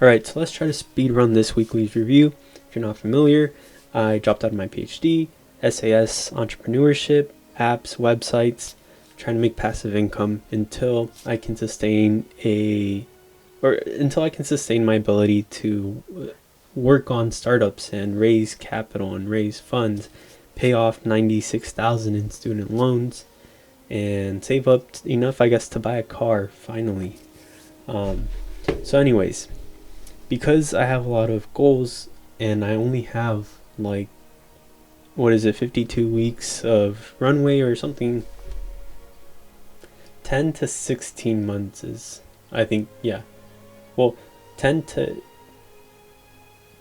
Alright, so let's try to speed run this weekly's review. If you're not familiar, I dropped out of my PhD, SAS, entrepreneurship, apps, websites, trying to make passive income until I can sustain my ability to work on startups and raise capital and raise funds, pay off $96,000 in student loans, and save up enough, I guess, to buy a car finally. So anyways, because I have a lot of goals and I only have like 52 weeks of runway or something, 10 to 16 months is, I think, yeah, well, 10 to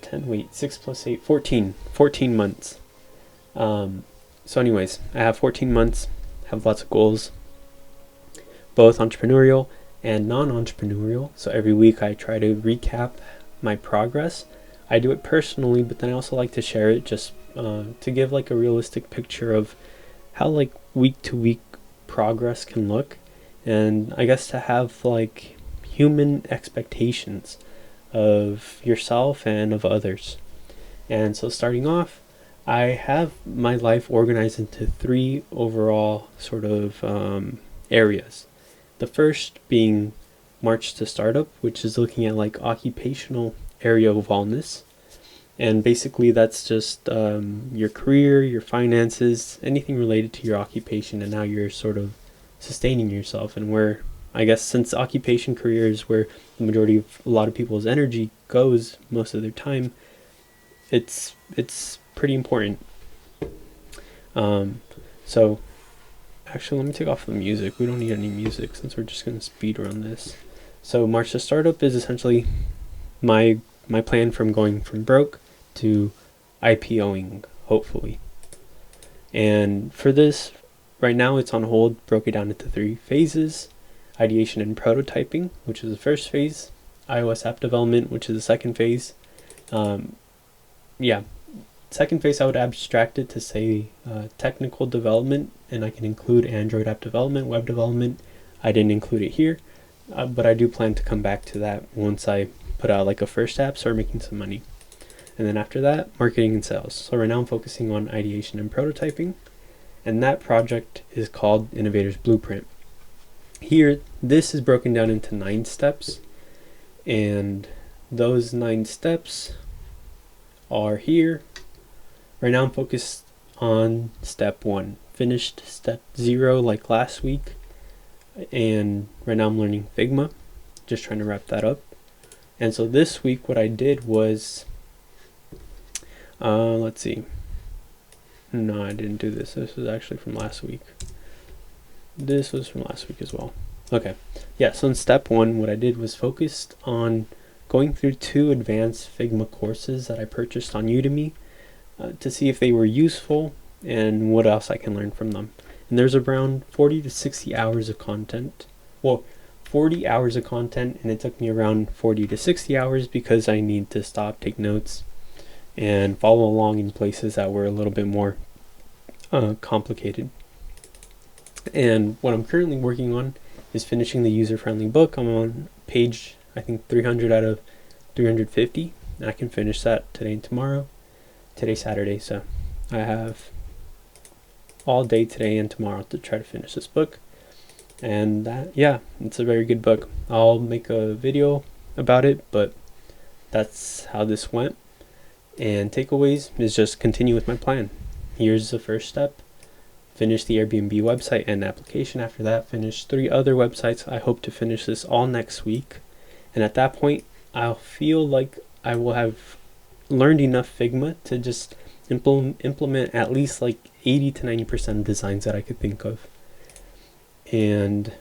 10, wait, 6 plus 8, 14 months. So anyways, I have 14 months, have lots of goals, both entrepreneurial and non-entrepreneurial. So every week I try to recap my progress. I do it personally, but then I also like to share it just to give like a realistic picture of how like week to week progress can look, and I guess to have like human expectations of yourself and of others. And so starting off, I have my life organized into 3 overall sort of areas. The first being March to Startup, which is looking at like occupational area of wellness. And basically that's just your career, your finances, anything related to your occupation and how you're sort of sustaining yourself, and where, I guess, since occupation career is where the majority of a lot of people's energy goes most of their time, it's pretty important. So actually, let me take off the music. We don't need any music since we're just going to speed run this. So March to Startup is essentially my plan from going from broke to IPOing, hopefully. And for this, right now it's on hold. Broke it down into 3 phases: ideation and prototyping, which is the first phase; iOS app development, which is the second phase. Second phase, I would abstract it to say technical development, and I can include Android app development, web development. I didn't include it here, but I do plan to come back to that once I put out like a first app, start making some money. And then after that, marketing and sales. So right now I'm focusing on ideation and prototyping, and that project is called Innovator's Blueprint. Here, this is broken down into 9 steps, and those 9 steps are here. Right now I'm focused on step 1. Finished step 0 like last week, and right now I'm learning Figma, just trying to wrap that up. And so this week what I did was, let's see. No, I didn't do this. This was actually from last week. This was from last week as well. Okay. Yeah, so in step 1, what I did was focused on going through 2 advanced Figma courses that I purchased on Udemy to see if they were useful and what else I can learn from them. And there's around 40 to 60 hours of content. Well, 40 hours of content, and it took me around 40 to 60 hours because I need to stop, take notes, and follow along in places that were a little bit more complicated. And what I'm currently working on is finishing the user-friendly book. I'm on page, I think, 300 out of 350, and I can finish that today and tomorrow. Today's Saturday, so I have all day today and tomorrow to try to finish this book. And that, yeah, it's a very good book. I'll make a video about it, but that's how this went. And takeaways is just continue with my plan. Here's the first step: finish the Airbnb website and application. After that, finish 3 other websites. I hope to finish this all next week, and at that point I'll feel like I will have learned enough Figma to just implement at least like 80 to 90% of designs that I could think of. And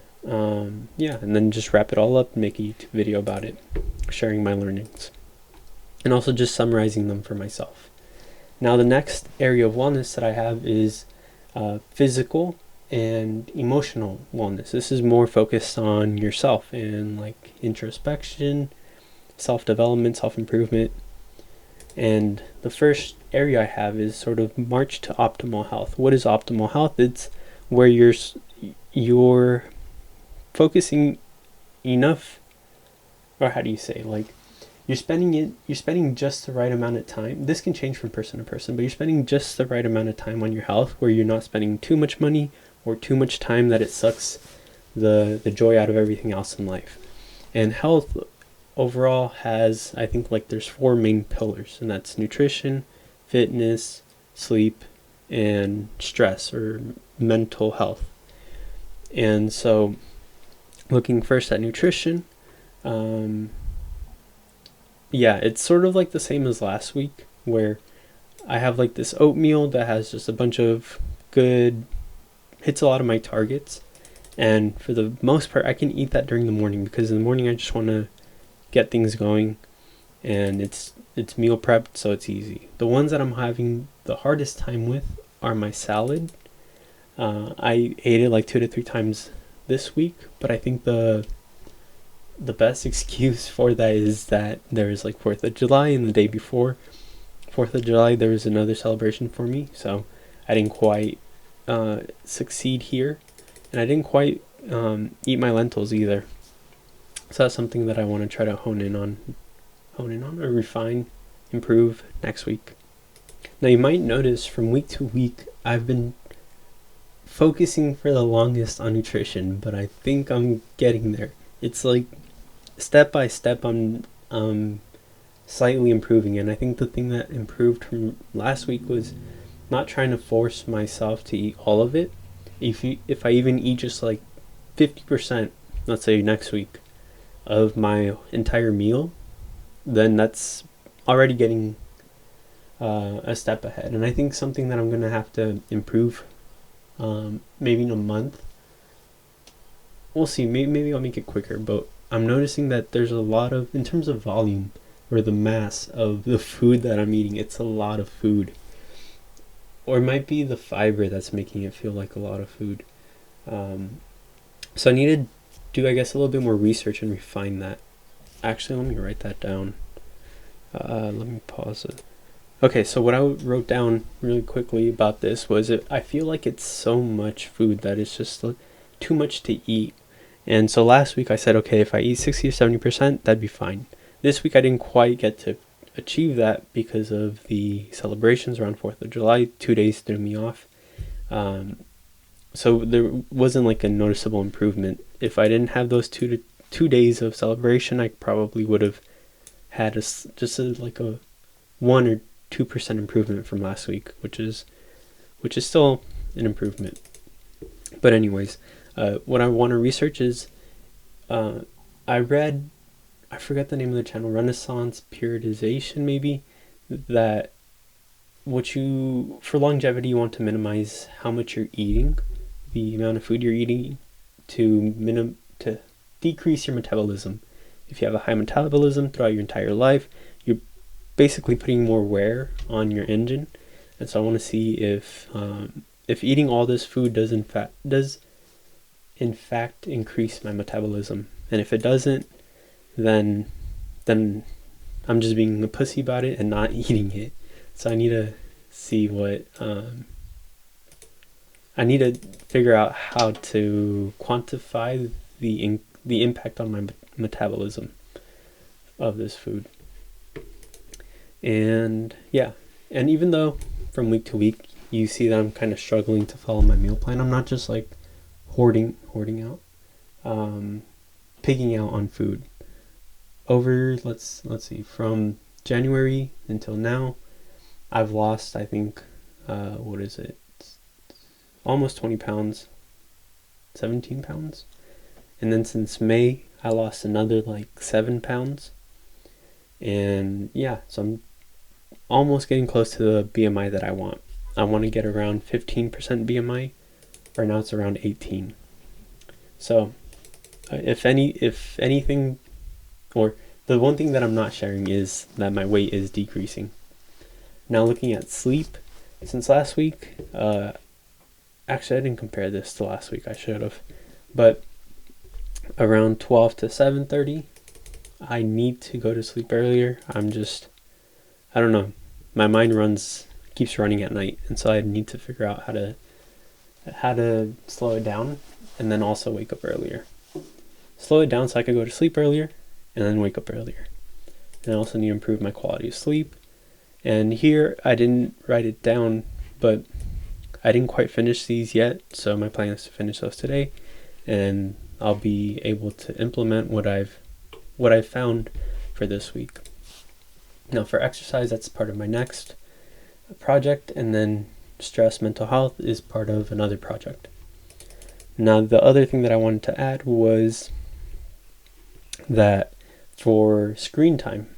yeah, and then just wrap it all up and make a YouTube video about it, sharing my learnings, and also just summarizing them for myself. Now the next area of wellness that I have is physical and emotional wellness. This is more focused on yourself and like introspection, self-development, self-improvement. And the first area I have is sort of March to Optimal Health. What is optimal health? It's where you're focusing enough, or how do you say, like you're spending just the right amount of time. This can change from person to person, but you're spending just the right amount of time on your health where you're not spending too much money or too much time that it sucks the joy out of everything else in life. And health overall has, I think, like there's 4 main pillars, and that's nutrition, fitness, sleep, and stress or mental health. And so looking first at nutrition, it's sort of like the same as last week, where I have like this oatmeal that has just a bunch of hits a lot of my targets. And for the most part, I can eat that during the morning, because in the morning I just want to get things going, and it's meal prepped, so it's easy. The ones that I'm having the hardest time with are my salad. I ate it like 2 to 3 times this week, but I think the best excuse for that is that there is like 4th of July, and the day before 4th of July there was another celebration for me, so I didn't quite succeed here, and I didn't quite eat my lentils either. So that's something that I want to try to hone in on or refine, improve next week. Now you might notice from week to week I've been focusing for the longest on nutrition, but I think I'm getting there. It's like step by step I'm slightly improving, and I think the thing that improved from last week was not trying to force myself to eat all of it. If I even eat just like 50%, let's say next week, of my entire meal, then that's already getting a step ahead. And I think something that I'm going to have to improve maybe in a month. We'll see, maybe I'll make it quicker, but I'm noticing that there's a lot of, in terms of volume or the mass of the food that I'm eating, it's a lot of food. Or it might be the fiber that's making it feel like a lot of food. So I need to do, I guess, a little bit more research and refine that. Actually, let me write that down. Let me pause it. Okay, so what I wrote down really quickly about this was I feel like it's so much food that it's just too much to eat. And so last week I said, okay, if I eat 60 or 70%, that'd be fine. This week I didn't quite get to achieve that because of the celebrations around 4th of July. 2 days threw me off. So there wasn't like a noticeable improvement. If I didn't have those 2 days of celebration, I probably would have had like a 1 or 2% improvement from last week, which is still an improvement. But anyways, what I want to research is, I forget the name of the channel, Renaissance Periodization maybe, that for longevity you want to minimize how much you're eating, the amount of food you're eating, to decrease your metabolism. If you have a high metabolism throughout your entire life, you're basically putting more wear on your engine. And so I want to see if eating all this food does in fact increase my metabolism. And if it doesn't, then I'm just being a pussy about it and not eating it. So I need to see I need to figure out how to quantify the impact on my metabolism of this food. And and even though from week to week you see that I'm kind of struggling to follow my meal plan, I'm not just like hoarding out, pigging out on food. Over let's see, from January until now, I've lost, I think, almost 20 pounds, 17 pounds. And then since May, I lost another like 7 pounds. And so I'm almost getting close to the BMI that I want. I want to get around 15% BMI. Right now it's around 18. So if anything, or the one thing that I'm not sharing is that my weight is decreasing. Now looking at sleep, since last week, actually I didn't compare this to last week, I should have, but around 12 to 7:30, I need to go to sleep earlier. I don't know, my mind keeps running at night, and so I need to figure out how to slow it down, and then also wake up earlier. Slow it down so I could go to sleep earlier, and then wake up earlier. and I also need to improve my quality of sleep. And here I didn't write it down, but I didn't quite finish these yet, so my plan is to finish those today, and I'll be able to implement what I've found for this week. Now for exercise, that's part of my next project, and then stress, mental health is part of another project. Now the other thing that I wanted to add was that for screen time,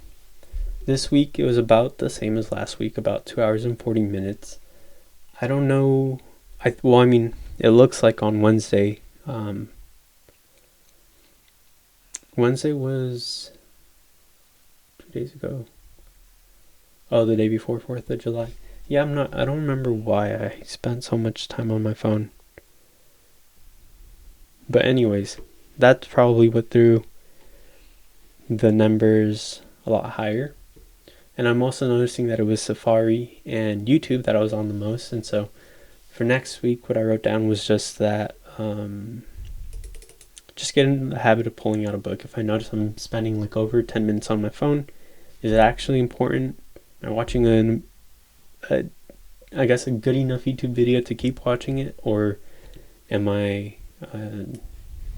this week it was about the same as last week, about 2 hours and 40 minutes. I don't know, it looks like on Wednesday, Wednesday was 2 days ago. Oh, the day before 4th of July. Yeah, I don't remember why I spent so much time on my phone. But anyways, that's probably what threw the numbers a lot higher. And I'm also noticing that it was Safari and YouTube that I was on the most. And so for next week, what I wrote down was just that, just get in the habit of pulling out a book. If I notice I'm spending like over 10 minutes on my phone, is it actually important? Am I watching a good enough YouTube video to keep watching it? Or am I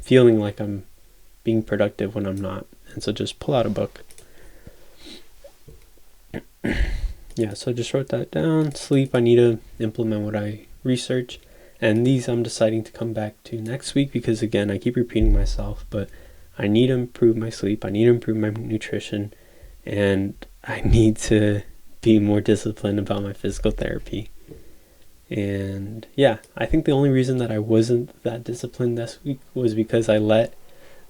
feeling like I'm being productive when I'm not? And so just pull out a book. Yeah, so I just wrote that down. Sleep, I need to implement what I research. And these I'm deciding to come back to next week because, again, I keep repeating myself, but I need to improve my sleep. I need to improve my nutrition. And I need to be more disciplined about my physical therapy. And yeah, I think the only reason that I wasn't that disciplined this week was because I let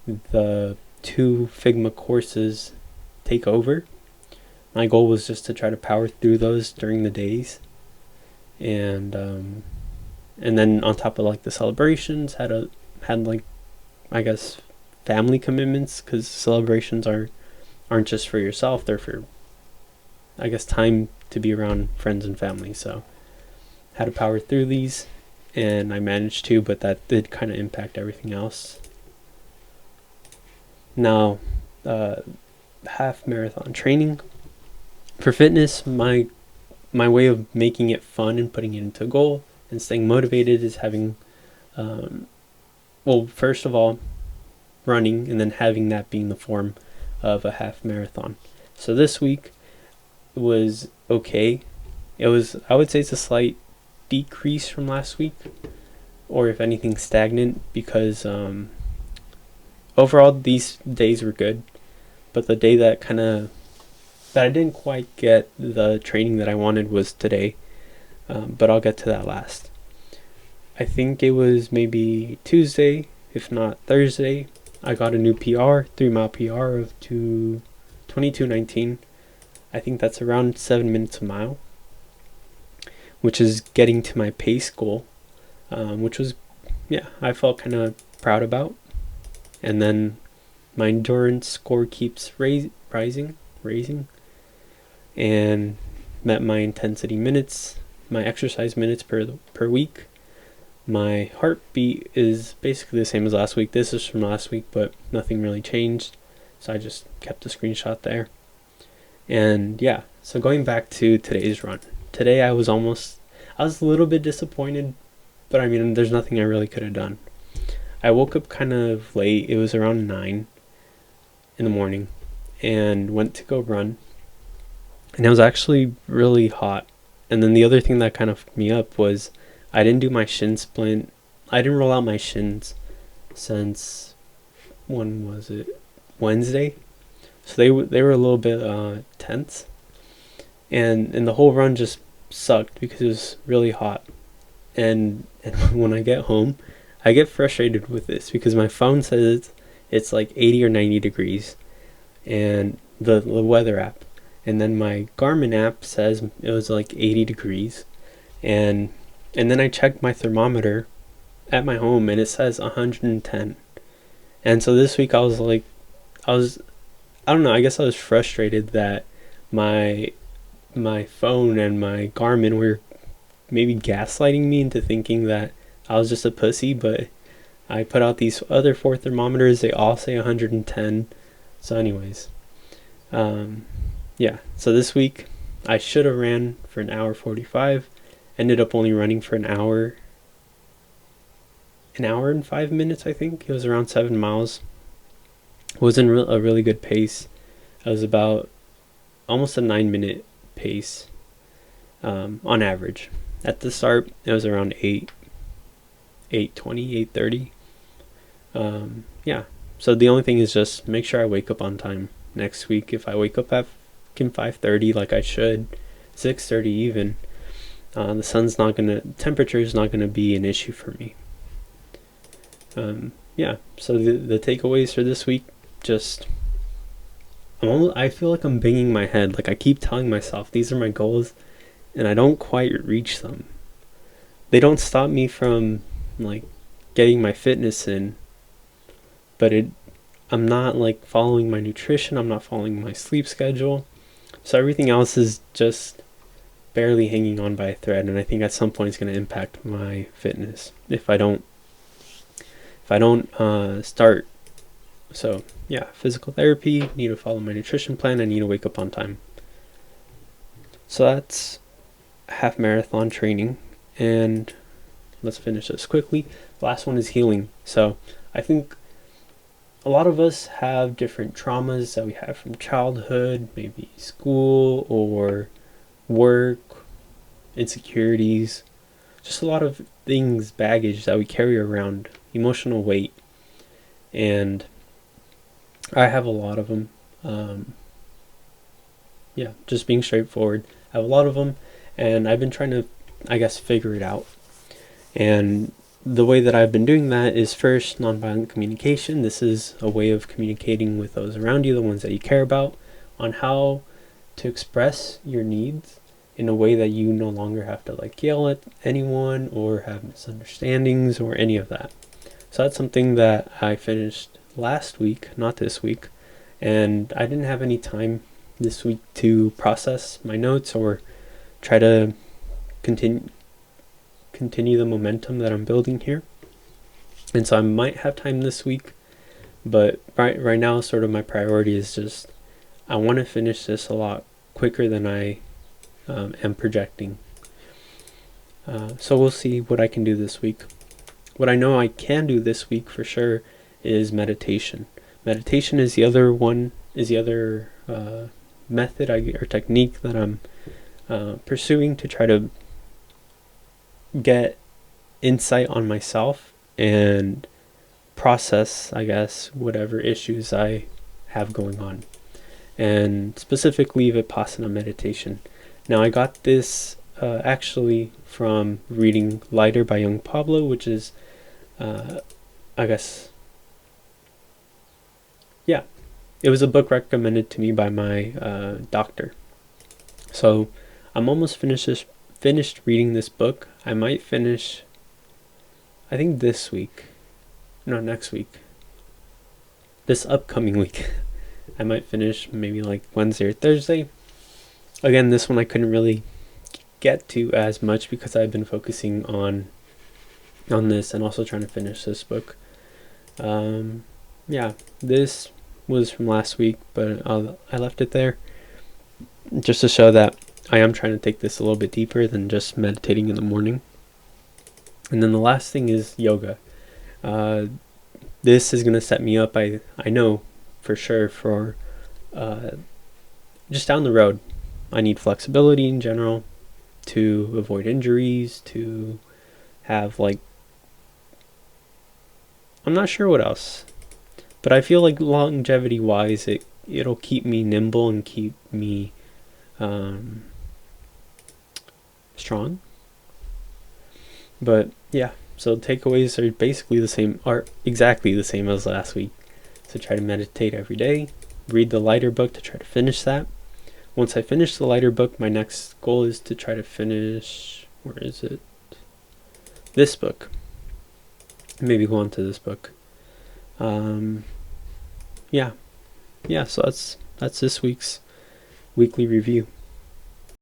the 2 Figma courses take over. My goal was just to try to power through those during the days, and then on top of like the celebrations, had like, I guess, family commitments, because celebrations aren't just for yourself, they're for, I guess, time to be around friends and family. So had to power through these, and I managed to, but that did kind of impact everything else. Now, half marathon training. For fitness, my way of making it fun and putting it into a goal and staying motivated is having, first of all, running, and then having that being the form of a half marathon. So this week was okay. I would say it's a slight decrease from last week, or if anything stagnant, because overall these days were good, but the day that I didn't quite get the training that I wanted was today, but I'll get to that last. I think it was maybe Tuesday, if not Thursday, I got a new PR, 3-mile PR of 22:19. I think that's around 7 minutes a mile, which is getting to my pace goal, which was, I felt kind of proud about. And then my endurance score keeps raising, and met my intensity minutes, my exercise minutes per week. My heartbeat is basically the same as last week. This is from last week, but nothing really changed, so I just kept a screenshot there. And yeah, so going back to today's run. Today I was a little bit disappointed, but I mean, there's nothing I really could have done. I woke up kind of late. It was around 9 in the morning, and went to go run. And it was actually really hot. And then the other thing that kind of fucked me up was I didn't do my shin splint. I didn't roll out my shins since, when was it? Wednesday. So they were a little bit tense. And the whole run just sucked because it was really hot. And when I get home, I get frustrated with this because my phone says it's like 80 or 90 degrees, and the weather app. And then my Garmin app says it was like 80 degrees. And then I checked my thermometer at my home, and it says 110. And so this week I don't know, I guess I was frustrated that my phone and my Garmin were maybe gaslighting me into thinking that I was just a pussy. But I put out these other 4 thermometers, they all say 110. So anyways, Yeah, so this week I should have ran for an hour 45, ended up only running for an hour and 5 minutes. I think it was around 7 miles. It wasn't a really good pace. It was about almost a 9-minute pace on average. At the start it was around 8:20, 8:30. Yeah, so the only thing is just make sure I wake up on time next week. If I wake up at 5:30 like I should, 6:30 even, temperature is not gonna be an issue for me. Yeah, so the takeaways for this week, just I feel like I'm banging my head. Like I keep telling myself these are my goals, and I don't quite reach them. They don't stop me from like getting my fitness in, but I'm not like following my nutrition. I'm not following my sleep schedule. So everything else is just barely hanging on by a thread, and I think at some point it's going to impact my fitness if I don't start. So yeah, physical therapy, need to follow my nutrition plan, I need to wake up on time. So that's half marathon training, and let's finish this quickly. The last one is healing. So I think a lot of us have different traumas that we have from childhood, maybe school or work, insecurities, just a lot of things, baggage that we carry around, emotional weight. And I have a lot of them. Yeah, just being straightforward. I have a lot of them, and I've been trying to, I guess, figure it out. And the way that I've been doing that is first nonviolent communication. This is a way of communicating with those around you, the ones that you care about, on how to express your needs in a way that you no longer have to like yell at anyone or have misunderstandings or any of that. So that's something that I finished last week, not this week, and I didn't have any time this week to process my notes or try to continue the momentum that I'm building here. And so I might have time this week, but right now sort of my priority is just I want to finish this a lot quicker than I am projecting. So we'll see what I can do this week. What I know I can do this week for sure is meditation. Meditation is the other method or technique that I'm pursuing to try to get insight on myself and process, I guess, whatever issues I have going on, and specifically Vipassana meditation. Now I got this actually from reading Lighter by Young Pablo, which is I guess, yeah, it was a book recommended to me by my doctor. So I'm almost finished reading this book. I might finish, I think this week, no, next week, this upcoming week. I might finish maybe like Wednesday or Thursday. Again, this one I couldn't really get to as much because I've been focusing on this and also trying to finish this book. Yeah, this was from last week, but I left it there just to show that I am trying to take this a little bit deeper than just meditating in the morning. And then the last thing is yoga. This is going to set me up, I know for sure, for just down the road. I need flexibility in general to avoid injuries, to have like, I'm not sure what else, but I feel like longevity wise it'll keep me nimble and keep me strong. But yeah, so takeaways are basically exactly the same as last week. So try to meditate every day, read the Lighter book to try to finish that. Once I finish the Lighter book, my next goal is to try to finish, where is it? This book. Maybe go on to this book. Yeah, so that's this week's weekly review.